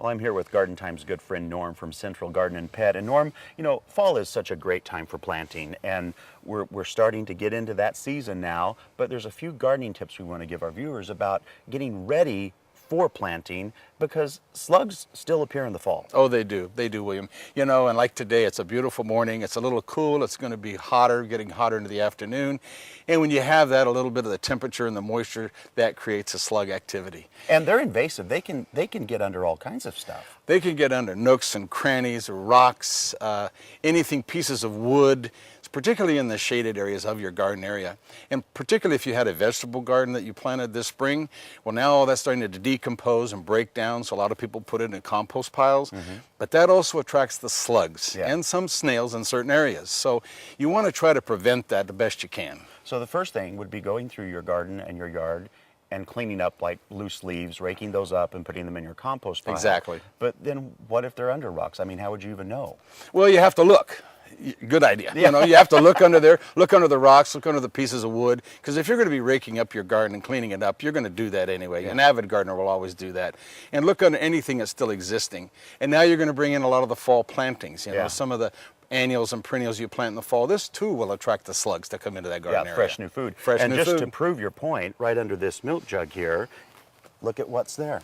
Well, I'm here with Garden Time's good friend Norm from Central Garden and Pet. And Norm, you know, fall is such a great time for planting, and we're starting to get into that season now, but there's a few gardening tips we want to give our viewers about getting ready for planting, because slugs still appear in the fall. Oh, they do, William. You know, and like today, it's a beautiful morning. It's a little cool. It's going to be hotter, getting hotter into the afternoon. And when you have that, a little bit of the temperature and the moisture, that creates a slug activity. And they're invasive. They can get under all kinds of stuff. They can get under nooks and crannies, rocks, anything, pieces of wood, particularly in the shaded areas of your garden area. And particularly if you had a vegetable garden that you planted this spring, well, now all that's starting to decompose and break down, so a lot of people put it in compost piles. But that also attracts the slugs and some snails in certain areas. So you want to try to prevent that the best you can. So the first thing would be going through your garden and your yard and cleaning up like loose leaves, raking those up and putting them in your compost pile. Exactly. But then what if they're under rocks? I mean, how would you even know? Well, you have to look. Good idea. You know, you have to look under there, look under the rocks, look under the pieces of wood, because if you're going to be raking up your garden and cleaning it up, you're going to do that anyway. An avid gardener will always do that. And look under anything that's still existing. And now you're going to bring in a lot of the fall plantings, you know, some of the annuals and perennials you plant in the fall. This too will attract the slugs to come into that garden area. Fresh new food. Fresh and new just food. to prove your point, right under this milk jug here, look at what's there.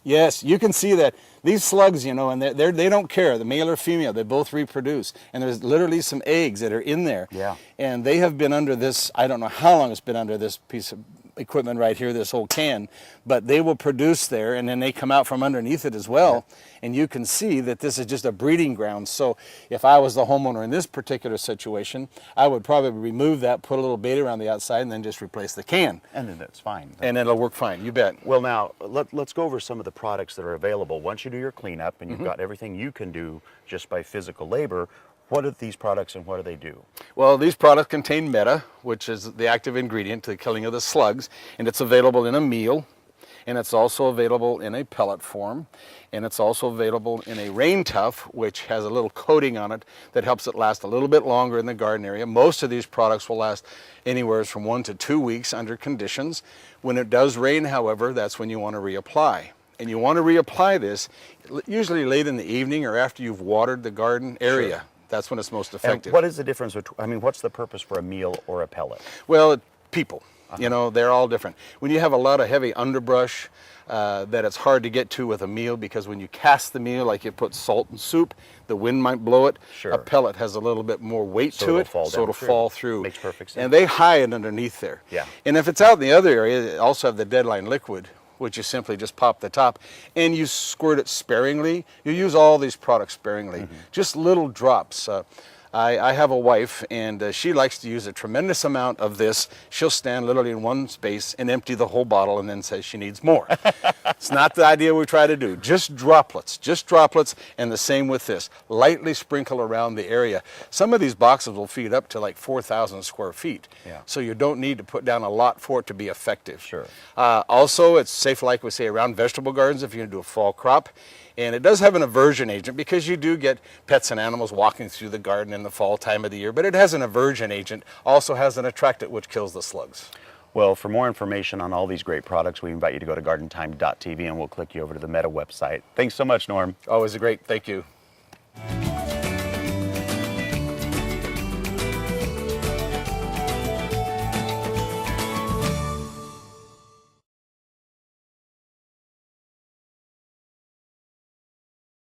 Yes, you can see that these slugs, you know, and they don't care, the male or female, they both reproduce. And there's literally some eggs that are in there. Yeah. And they have been under this, I don't know how long it's been under this piece of equipment right here, this whole can, but they will produce there, and then they come out from underneath it as well. And you can see that this is just a breeding ground. So if I was the homeowner in this particular situation, I would probably remove that, put a little bait around the outside, and then just replace the can. And then it's fine. And it'll work fine, you bet. Well, now, let's go over some of the products that are available. Once you do your cleanup and you've got everything you can do just by physical labor, what are these products and what do they do? Well, these products contain meta, which is the active ingredient to the killing of the slugs, and it's available in a meal, and it's also available in a pellet form, and it's also available in a rain tuff, which has a little coating on it that helps it last a little bit longer in the garden area. Most of these products will last anywhere from 1 to 2 weeks under conditions. When it does rain, however, that's when you want to reapply. And you want to reapply this usually late in the evening or after you've watered the garden area. Sure. That's when it's most effective. And what is the difference between, I mean, what's the purpose for a meal or a pellet? Well, people, you know, they're all different. When you have a lot of heavy underbrush that it's hard to get to with a meal, because when you cast the meal, like you put salt in soup, the wind might blow it. Sure. A pellet has a little bit more weight to it, so it'll fall through. Makes perfect sense. And they hide underneath there. Yeah. And if it's out in the other area, they also have the deadline liquid, which you simply just pop the top, and you squirt it sparingly. You use all these products sparingly, just little drops. I have a wife, and she likes to use a tremendous amount of this. She'll stand literally in one space and empty the whole bottle and then says she needs more. It's not the idea we try to do. Just droplets, and the same with this. Lightly sprinkle around the area. Some of these boxes will feed up to like 4,000 square feet. Yeah. So you don't need to put down a lot for it to be effective. Sure. Also, it's safe, like we say, around vegetable gardens if you're going to do a fall crop. And it does have an aversion agent, because you do get pets and animals walking through the garden in the fall time of the year, but it has an aversion agent, also has an attractant which kills the slugs. Well, for more information on all these great products, we invite you to go to gardentime.tv and we'll click you over to the Meta website. Thanks so much, Norm. Always a great, thank you.